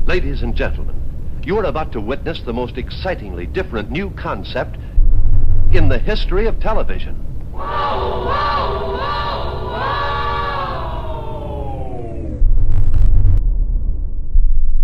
Ladies and gentlemen, you are about to witness the most excitingly different new concept in the history of television. Whoa, whoa, whoa, whoa!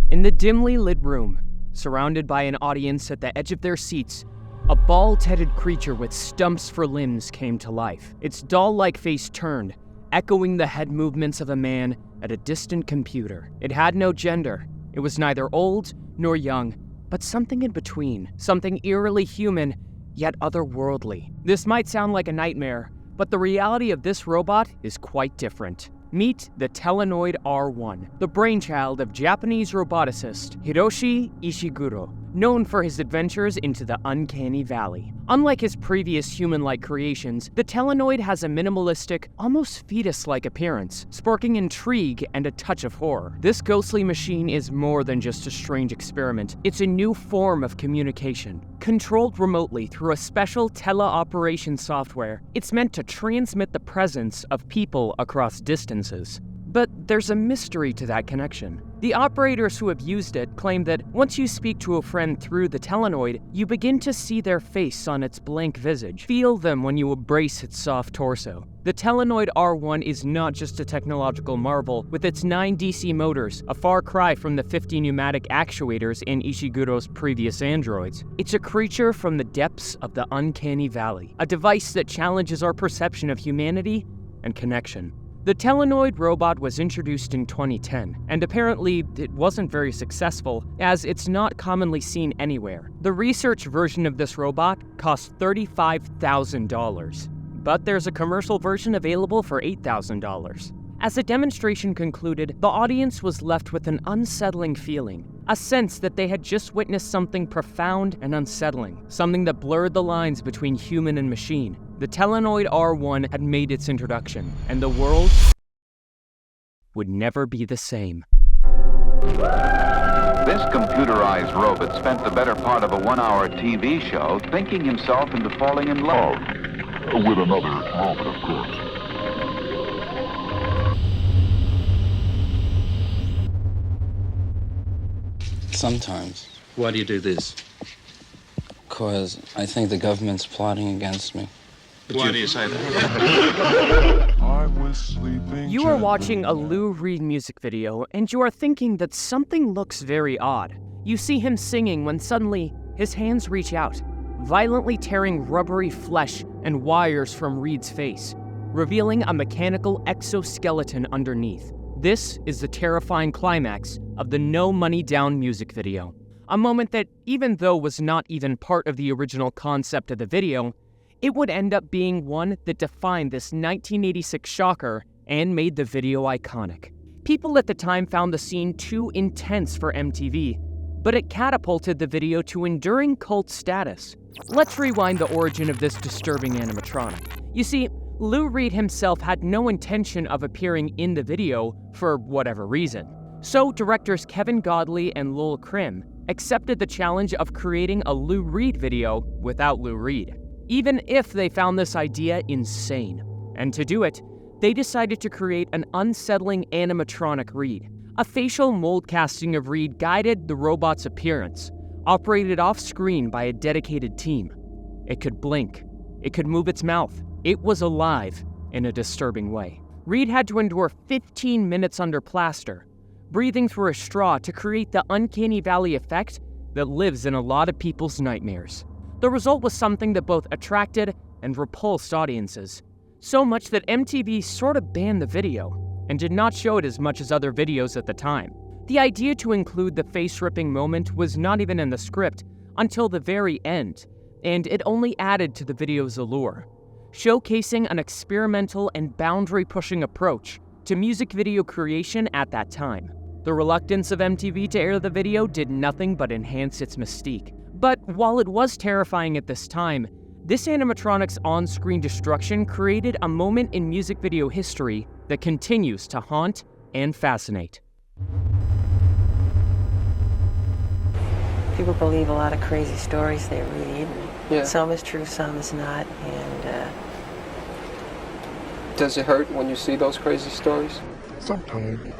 In the dimly lit room, surrounded by an audience at the edge of their seats, a bald-headed creature with stumps for limbs came to life. Its doll-like face turned, echoing the head movements of a man at a distant computer. It had no gender. It was neither old nor young, but something in between, something eerily human, yet otherworldly. This might sound like a nightmare, but the reality of this robot is quite different. Meet the Telenoid R1, the brainchild of Japanese roboticist Hiroshi Ishiguro, known for his adventures into the uncanny valley. Unlike his previous human-like creations, the Telenoid has a minimalistic, almost fetus-like appearance, sparking intrigue and a touch of horror. This ghostly machine is more than just a strange experiment. It's a new form of communication. Controlled remotely through a special teleoperation software, it's meant to transmit the presence of people across distances. But there's a mystery to that connection. The operators who have used it claim that once you speak to a friend through the Telenoid, you begin to see their face on its blank visage, feel them when you embrace its soft torso. The Telenoid R1 is not just a technological marvel with its 9 DC motors, a far cry from the 50 pneumatic actuators in Ishiguro's previous androids. It's a creature from the depths of the uncanny valley, a device that challenges our perception of humanity and connection. The Telenoid Robot was introduced in 2010, and apparently it wasn't very successful, as it's not commonly seen anywhere. The research version of this robot cost $35,000, but there's a commercial version available for $8,000. As the demonstration concluded, the audience was left with an unsettling feeling, a sense that they had just witnessed something profound and unsettling, something that blurred the lines between human and machine. The Telenoid R1 had made its introduction, and the world would never be the same. This computerized robot spent the better part of a 1-hour TV show thinking himself into falling in love. With another robot, of course. Sometimes. Why do you do this? Because I think the government's plotting against me. Why do you say that? You are watching a Lou Reed music video, and you are thinking that something looks very odd. You see him singing when suddenly his hands reach out, violently tearing rubbery flesh and wires from Reed's face, revealing a mechanical exoskeleton underneath. This is the terrifying climax of the No Money Down music video. A moment that, even though was not even part of the original concept of the video, it would end up being one that defined this 1986 shocker and made the video iconic. People at the time found the scene too intense for MTV, but it catapulted the video to enduring cult status. Let's rewind the origin of this disturbing animatronic. You see, Lou Reed himself had no intention of appearing in the video for whatever reason. So directors Kevin Godley and Lowell Krim accepted the challenge of creating a Lou Reed video without Lou Reed, even if they found this idea insane. And to do it, they decided to create an unsettling animatronic Reed. A facial mold casting of Reed guided the robot's appearance, operated off-screen by a dedicated team. It could blink. It could move its mouth. It was alive in a disturbing way. Reed had to endure 15 minutes under plaster, breathing through a straw to create the uncanny valley effect that lives in a lot of people's nightmares. The result was something that both attracted and repulsed audiences, so much that MTV sort of banned the video and did not show it as much as other videos at the time. The idea to include the face-ripping moment was not even in the script until the very end, and it only added to the video's allure, showcasing an experimental and boundary-pushing approach to music video creation at that time. The reluctance of MTV to air the video did nothing but enhance its mystique. But while it was terrifying at this time, this animatronic's on-screen destruction created a moment in music video history that continues to haunt and fascinate. People believe a lot of crazy stories they read. Yeah. Some is true, some is not, and Does it hurt when you see those crazy stories? Sometimes.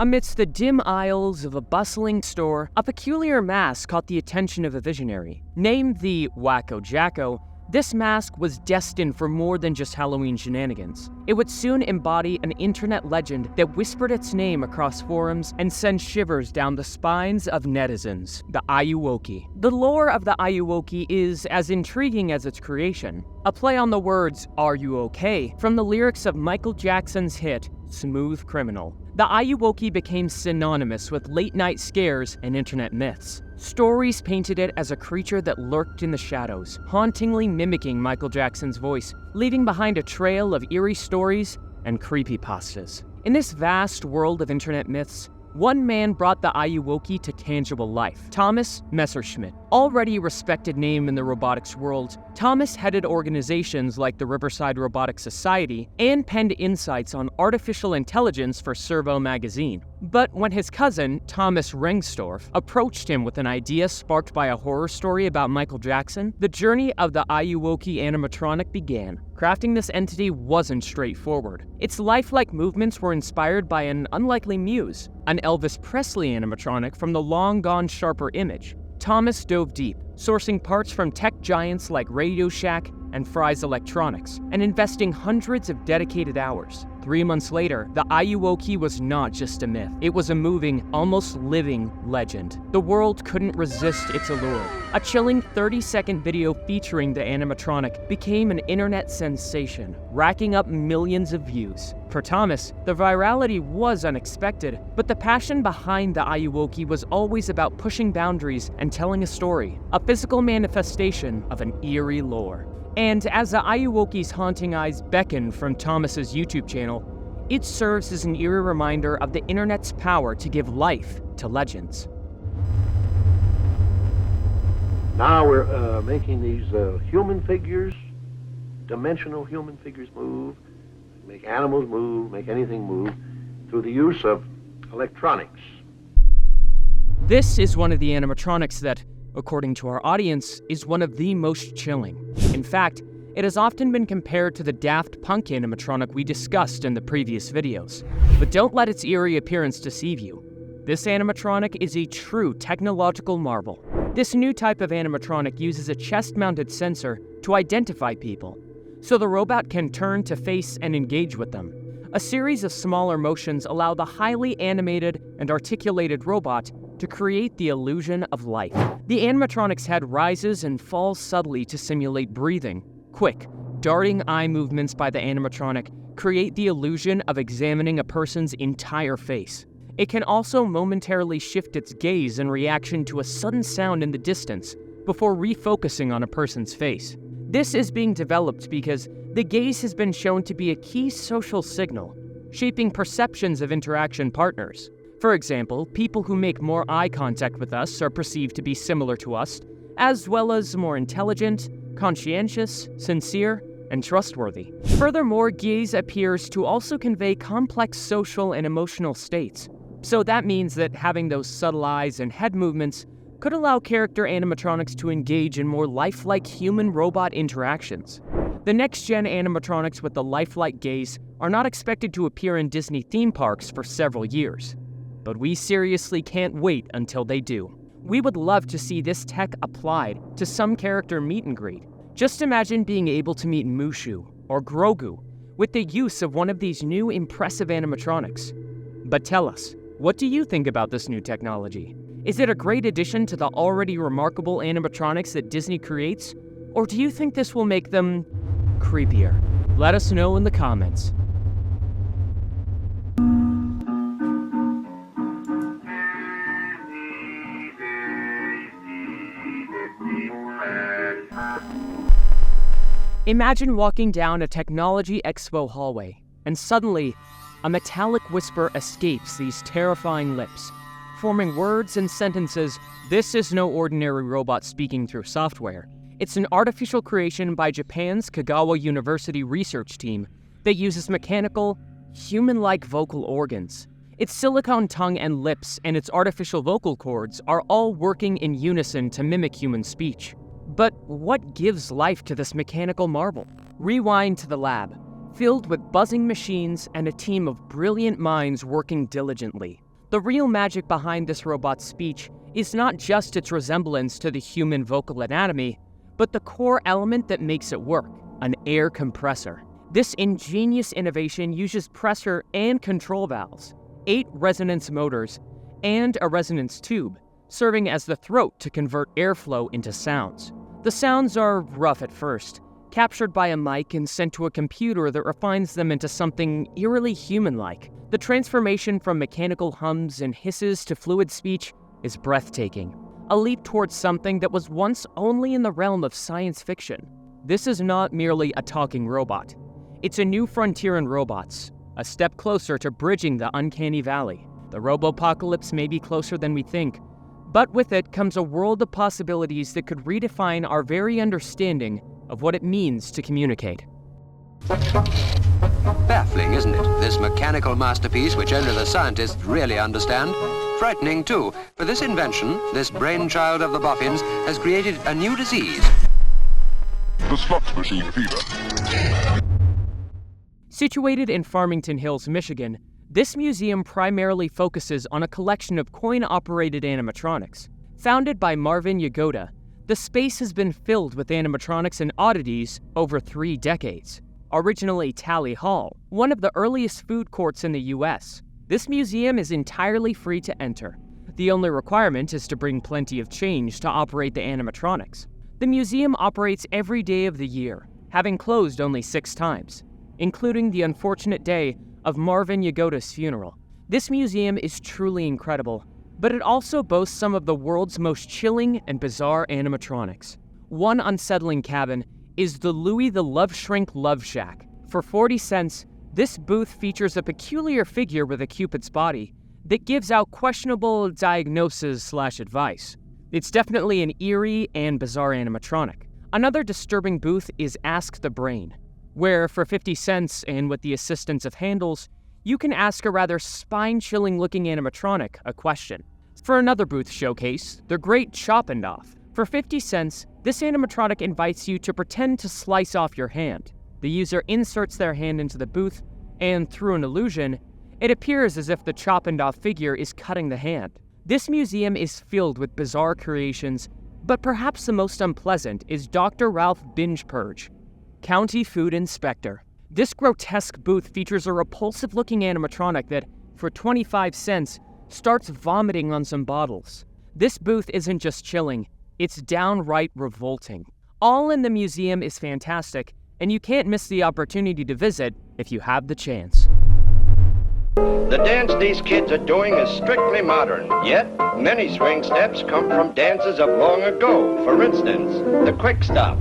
Amidst the dim aisles of a bustling store, a peculiar mask caught the attention of a visionary. Named the Wacko Jacko, this mask was destined for more than just Halloween shenanigans. It would soon embody an internet legend that whispered its name across forums and sent shivers down the spines of netizens, the Ayuwoki. The lore of the Ayuwoki is as intriguing as its creation, a play on the words, "Are you okay?" from the lyrics of Michael Jackson's hit, Smooth Criminal. The Ayuwoki became synonymous with late-night scares and internet myths. Stories painted it as a creature that lurked in the shadows, hauntingly mimicking Michael Jackson's voice, leaving behind a trail of eerie stories and creepypastas. In this vast world of internet myths, one man brought the Ayuwoki to tangible life, Thomas Messerschmidt. Already a respected name in the robotics world, Thomas headed organizations like the Riverside Robotics Society and penned insights on artificial intelligence for Servo magazine. But when his cousin, Thomas Rengstorff, approached him with an idea sparked by a horror story about Michael Jackson, the journey of the Ayuwoki animatronic began. Crafting this entity wasn't straightforward. Its lifelike movements were inspired by an unlikely muse, an Elvis Presley animatronic from the long-gone Sharper Image. Thomas dove deep, sourcing parts from tech giants like Radio Shack and Fry's Electronics, and investing hundreds of dedicated hours. 3 months later, the Ayuwoki was not just a myth. It was a moving, almost living legend. The world couldn't resist its allure. A chilling 30-second video featuring the animatronic became an internet sensation, racking up millions of views. For Thomas, the virality was unexpected, but the passion behind the Ayuwoki was always about pushing boundaries and telling a story, a physical manifestation of an eerie lore. And as the Ayuwoki's haunting eyes beckon from Thomas's YouTube channel, it serves as an eerie reminder of the internet's power to give life to legends. Now we're making these human figures, dimensional human figures move, make animals move, make anything move, through the use of electronics. This is one of the animatronics that, according to our audience, is one of the most chilling. In fact, it has often been compared to the Daft Punk animatronic we discussed in the previous videos. But don't let its eerie appearance deceive you. This animatronic is a true technological marvel. This new type of animatronic uses a chest-mounted sensor to identify people, so the robot can turn to face and engage with them. A series of smaller motions allow the highly animated and articulated robot to create the illusion of life. The animatronic's head rises and falls subtly to simulate breathing. Quick, darting eye movements by the animatronic create the illusion of examining a person's entire face. It can also momentarily shift its gaze in reaction to a sudden sound in the distance before refocusing on a person's face. This is being developed because the gaze has been shown to be a key social signal, shaping perceptions of interaction partners. For example, people who make more eye contact with us are perceived to be similar to us, as well as more intelligent, conscientious, sincere, and trustworthy. Furthermore, gaze appears to also convey complex social and emotional states. So that means that having those subtle eyes and head movements could allow character animatronics to engage in more lifelike human-robot interactions. The next-gen animatronics with the lifelike gaze are not expected to appear in Disney theme parks for several years. But we seriously can't wait until they do. We would love to see this tech applied to some character meet and greet. Just imagine being able to meet Mushu or Grogu with the use of one of these new impressive animatronics. But tell us, what do you think about this new technology? Is it a great addition to the already remarkable animatronics that Disney creates? Or do you think this will make them creepier? Let us know in the comments. Imagine walking down a technology expo hallway, and suddenly, a metallic whisper escapes these terrifying lips, forming words and sentences. This is no ordinary robot speaking through software. It's an artificial creation by Japan's Kagawa University research team that uses mechanical, human-like vocal organs. Its silicone tongue and lips and its artificial vocal cords are all working in unison to mimic human speech. But what gives life to this mechanical marvel? Rewind to the lab, filled with buzzing machines and a team of brilliant minds working diligently. The real magic behind this robot's speech is not just its resemblance to the human vocal anatomy, but the core element that makes it work, an air compressor. This ingenious innovation uses pressure and control valves, 8 resonance motors, and a resonance tube, serving as the throat to convert airflow into sounds. The sounds are rough at first, captured by a mic and sent to a computer that refines them into something eerily human-like. The transformation from mechanical hums and hisses to fluid speech is breathtaking, a leap towards something that was once only in the realm of science fiction. This is not merely a talking robot. It's a new frontier in robots, a step closer to bridging the uncanny valley. The robopocalypse may be closer than we think, but with it comes a world of possibilities that could redefine our very understanding of what it means to communicate. Baffling, isn't it? This mechanical masterpiece which only the scientists really understand. Frightening, too, for this invention, this brainchild of the boffins, has created a new disease. The slot machine fever. Situated in Farmington Hills, Michigan, this museum primarily focuses on a collection of coin-operated animatronics. Founded by Marvin Yagoda, the space has been filled with animatronics and oddities over 3 decades. Originally Tally Hall, one of the earliest food courts in the US, this museum is entirely free to enter. The only requirement is to bring plenty of change to operate the animatronics. The museum operates every day of the year, having closed only 6 times, including the unfortunate day of Marvin Yagoda's funeral. This museum is truly incredible, but it also boasts some of the world's most chilling and bizarre animatronics. One unsettling cabin is the Louie the Love Shrink Love Shack. For 40 cents, this booth features a peculiar figure with a Cupid's body that gives out questionable diagnosis/advice. It's definitely an eerie and bizarre animatronic. Another disturbing booth is Ask the Brain, where for 50 cents and with the assistance of handles, you can ask a rather spine-chilling looking animatronic a question. For another booth showcase, The Great Chop and Off. For 50 cents, this animatronic invites you to pretend to slice off your hand. The user inserts their hand into the booth, and through an illusion, it appears as if the Chop and Off figure is cutting the hand. This museum is filled with bizarre creations, but perhaps the most unpleasant is Dr. Ralph Binge Purge, County Food Inspector. This grotesque booth features a repulsive-looking animatronic that, for 25 cents, starts vomiting on some bottles. This booth isn't just chilling, it's downright revolting. All in the museum is fantastic, and you can't miss the opportunity to visit if you have the chance. The dance these kids are doing is strictly modern, yet many swing steps come from dances of long ago. For instance, the quick stop.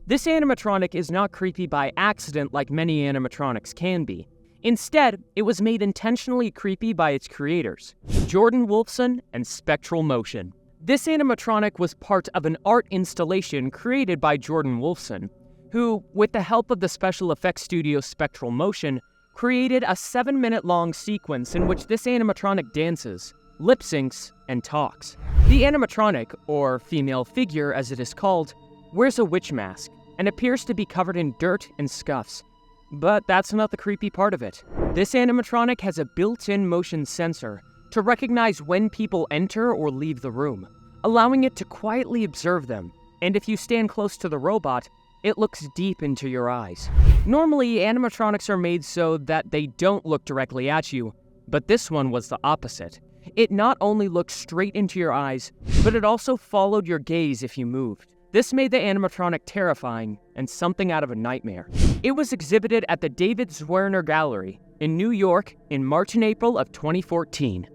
This animatronic is not creepy by accident like many animatronics can be. Instead, it was made intentionally creepy by its creators, Jordan Wolfson and Spectral Motion. This animatronic was part of an art installation created by Jordan Wolfson, who, with the help of the special effects studio Spectral Motion, created a 7-minute-long sequence in which this animatronic dances, lip syncs, and talks. The animatronic, or female figure as it is called, wears a witch mask and appears to be covered in dirt and scuffs. But that's not the creepy part of it. This animatronic has a built-in motion sensor to recognize when people enter or leave the room, allowing it to quietly observe them, and if you stand close to the robot, it looks deep into your eyes. Normally, animatronics are made so that they don't look directly at you, but this one was the opposite. It not only looked straight into your eyes, but it also followed your gaze if you moved. This made the animatronic terrifying and something out of a nightmare. It was exhibited at the David Zwirner Gallery in New York in March and April of 2014.